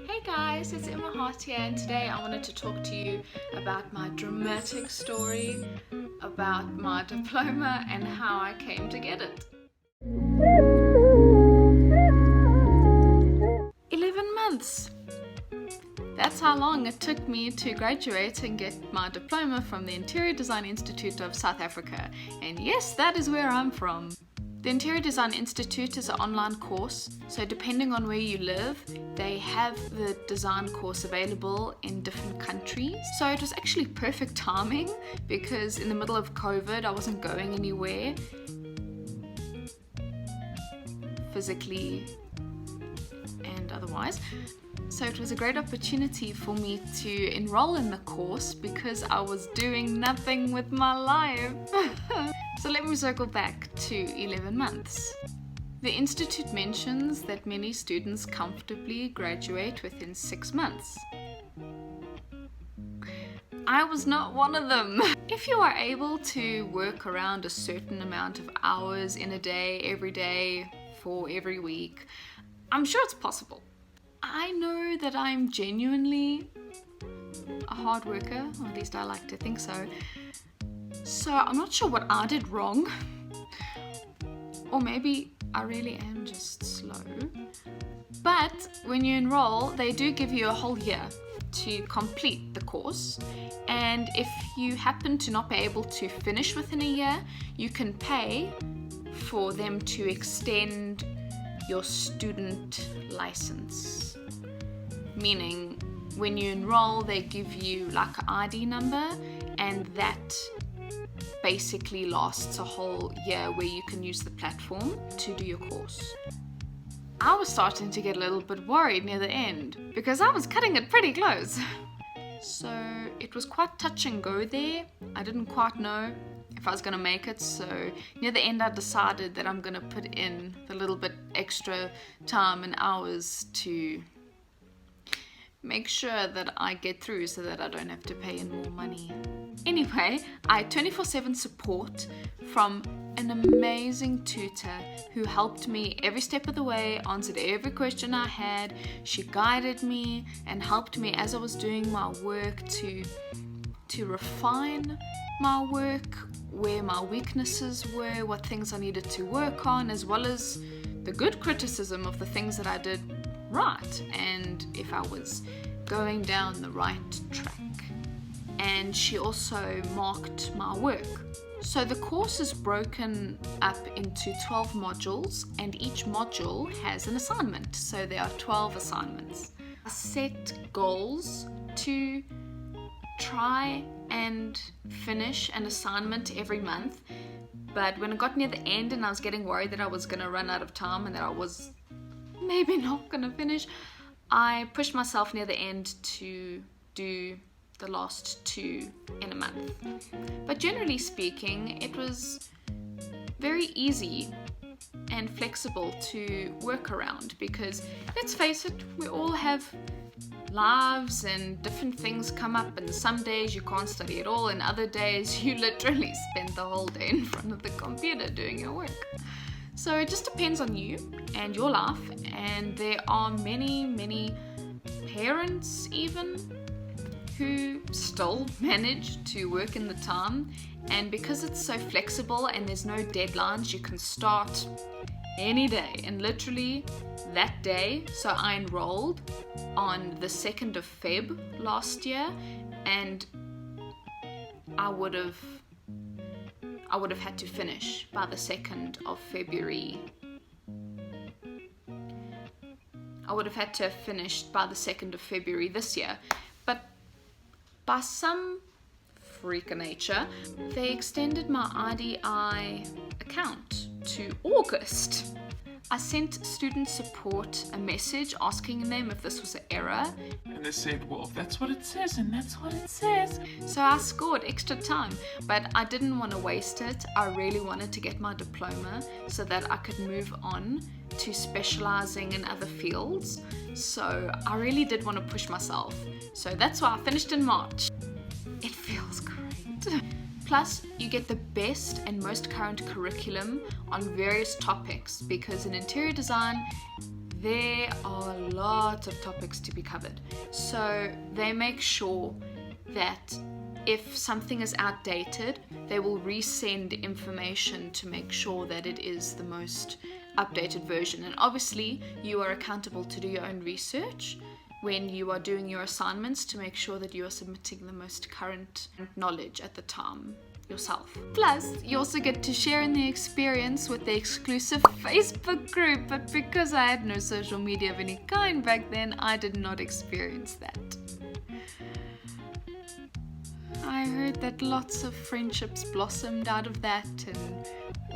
Hey guys, it's Emma Hart here, and today I wanted to talk to you about my dramatic story about my diploma and how I came to get it. 11 months! That's how long it took me to graduate and get my diploma from the Interior Design Institute of South Africa. And yes, that is where I'm from. The Interior Design Institute is an online course, so depending on where you live, they have the design course available in different countries. So it was actually perfect timing because in the middle of COVID, I wasn't going anywhere physically and otherwise. So it was a great opportunity for me to enroll in the course because I was doing nothing with my life. So let me circle back to 11 months. The Institute mentions that many students comfortably graduate within 6 months. I was not one of them. If you are able to work around a certain amount of hours in a day, every day, for every week, I'm sure it's possible. I know that I'm genuinely a hard worker, or at least I like to think so. So I'm not sure what I did wrong, or maybe I really am just slow. But when you enroll, they do give you a whole year to complete the course, and if you happen to not be able to finish within a year, you can pay for them to extend your student license. Meaning, when you enroll, they give you like an ID number, and that basically lasts a whole year where you can use the platform to do your course. I was starting to get a little bit worried near the end because I was cutting it pretty close. So it was quite touch and go there. I didn't quite know if I was going to make it, so near the end I decided that I'm going to put in the little bit extra time and hours to make sure that I get through so that I don't have to pay in more money. Anyway, I had 24/7 support from an amazing tutor who helped me every step of the way, answered every question I had. She guided me and helped me as I was doing my work to refine my work, where my weaknesses were, what things I needed to work on, as well as the good criticism of the things that I did right and if I was going down the right track. And she also marked my work. So the course is broken up into 12 modules, and each module has an assignment. So there are 12 assignments. I set goals to try and finish an assignment every month, but when it got near the end and I was getting worried that I was going to run out of time and that I was maybe not going to finish, I pushed myself near the end to do the last 2 in a month. But generally speaking, it was very easy and flexible to work around because, let's face it, we all have lives and different things come up, and some days you can't study at all, and other days you literally spend the whole day in front of the computer doing your work. So it just depends on you and your life, and there are many parents even who still manage to work in the time, and because it's so flexible and there's no deadlines, you can start any day. And literally that day, so I enrolled on the 2nd of Feb last year, and I would have had to finish by the 2nd of February. I would have had to have finished by the 2nd of February this year, but by some freak of nature, they extended my IDI account to August. I sent student support a message asking them if this was an error. And they said, well, that's what it says, and that's what it says. So I scored extra time, but I didn't want to waste it. I really wanted to get my diploma so that I could move on to specializing in other fields. So I really did want to push myself. So that's why I finished in March. It feels great. Plus, you get the best and most current curriculum on various topics because in interior design, there are lots of topics to be covered. So they make sure that if something is outdated, they will resend information to make sure that it is the most updated version. And obviously, you are accountable to do your own research when you are doing your assignments to make sure that you are submitting the most current knowledge at the time yourself. Plus, you also get to share in the experience with the exclusive Facebook group, but because I had no social media of any kind back then, I did not experience that. I heard that lots of friendships blossomed out of that, and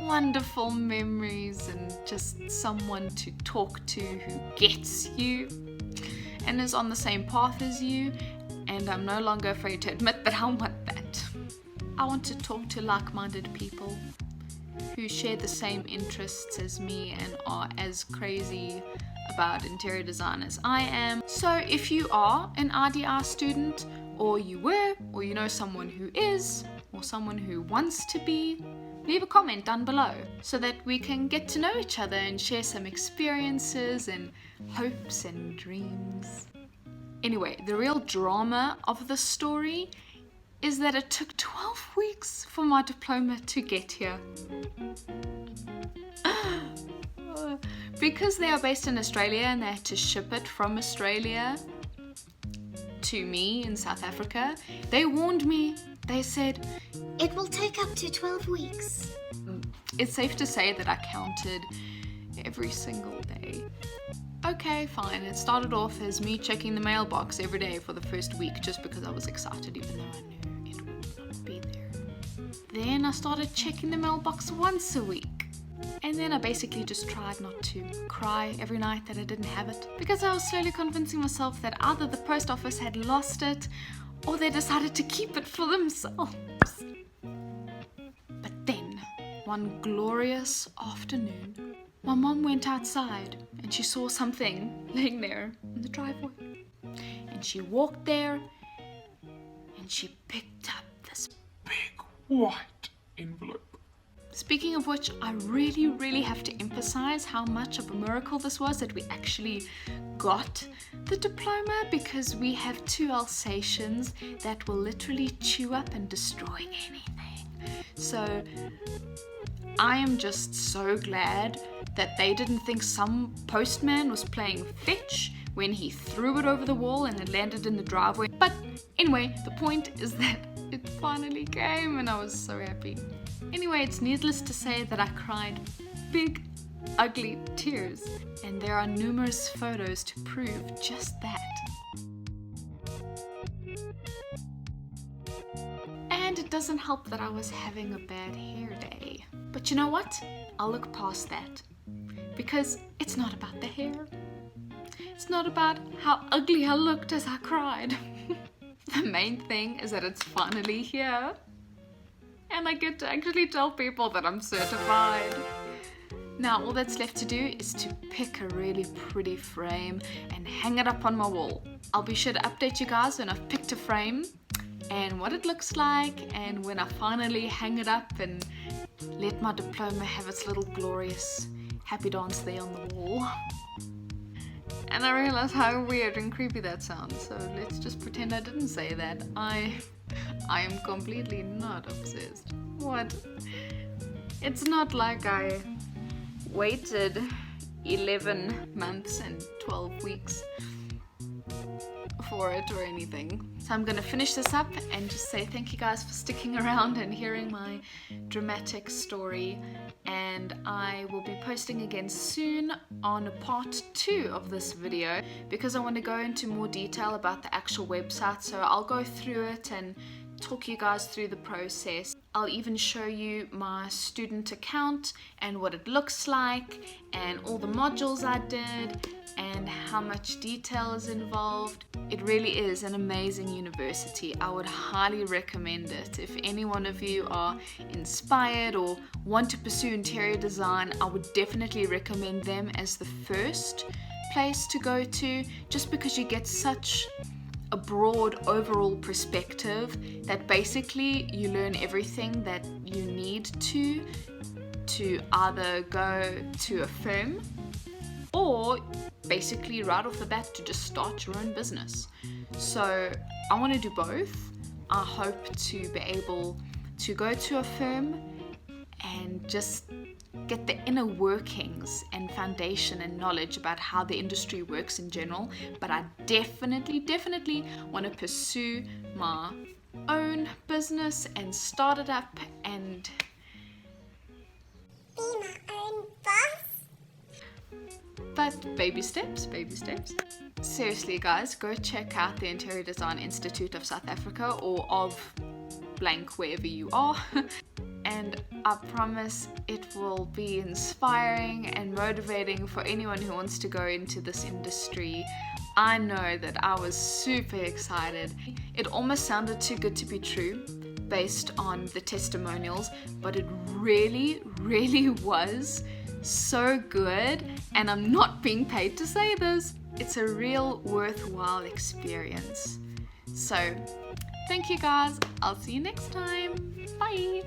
wonderful memories, and just someone to talk to who gets you and is on the same path as you, and I'm no longer afraid to admit that I want that. I want to talk to like-minded people who share the same interests as me and are as crazy about interior design as I am. So if you are an RDI student, or you were, or you know someone who is, or someone who wants to be, leave a comment down below so that we can get to know each other and share some experiences and hopes and dreams. Anyway, the real drama of the story is that it took 12 weeks for my diploma to get here. Because they are based in Australia and they had to ship it from Australia to me in South Africa, they warned me. They said, it will take up to 12 weeks. It's safe to say that I counted every single day. Okay, fine. It started off as me checking the mailbox every day for the first week just because I was excited, even though I knew it would not be there. Then I started checking the mailbox once a week. And then I basically just tried not to cry every night that I didn't have it, because I was slowly convincing myself that either the post office had lost it or they decided to keep it for themselves. But then, one glorious afternoon, my mom went outside and she saw something laying there in the driveway. And she walked there and she picked up this Big white envelope. Speaking of which, I really have to emphasize how much of a miracle this was that we actually got the diploma, because we have 2 Alsatians that will literally chew up and destroy anything. So I am just so glad that they didn't think some postman was playing fetch when he threw it over the wall and it landed in the driveway. But anyway, the point is that it finally came and I was so happy. Anyway, it's needless to say that I cried big, ugly tears, and there are numerous photos to prove just that. And it doesn't help that I was having a bad hair day. But you know what? I'll look past that, because it's not about the hair. It's not about how ugly I looked as I cried. The main thing is that it's finally here. And I get to actually tell people that I'm certified. Now all that's left to do is to pick a really pretty frame and hang it up on my wall. I'll be sure to update you guys when I've picked a frame and what it looks like, and when I finally hang it up and let my diploma have its little glorious happy dance there on the wall. And I realize how weird and creepy that sounds, so let's just pretend I didn't say that. I am completely not obsessed. What? It's not like I waited 11 months and 12 weeks for it or anything. So I'm gonna finish this up and just say thank you guys for sticking around and hearing my dramatic story. And I will be posting again soon on part 2 of this video, because I want to go into more detail about the actual website. So I'll go through it and talk you guys through the process. I'll even show you my student account and what it looks like and all the modules I did and how much detail is involved. It really is an amazing university. I would highly recommend it. If any one of you are inspired or want to pursue interior design, I would definitely recommend them as the first place to go to, just because you get such a broad overall perspective that basically you learn everything that you need to either go to a firm or basically right off the bat to just start your own business. So I want to do both. I hope to be able to go to a firm and just get the inner workings and foundation and knowledge about how the industry works in general, but I definitely want to pursue my own business and start it up and Be my own boss. but baby steps. Seriously guys, go check out the Interior Design Institute of South Africa or of blank wherever you are. And I promise it will be inspiring and motivating for anyone who wants to go into this industry. I know that I was super excited. It almost sounded too good to be true based on the testimonials, but it really was so good, and I'm not being paid to say this. It's a real worthwhile experience. So, thank you guys. I'll see you next time. Bye.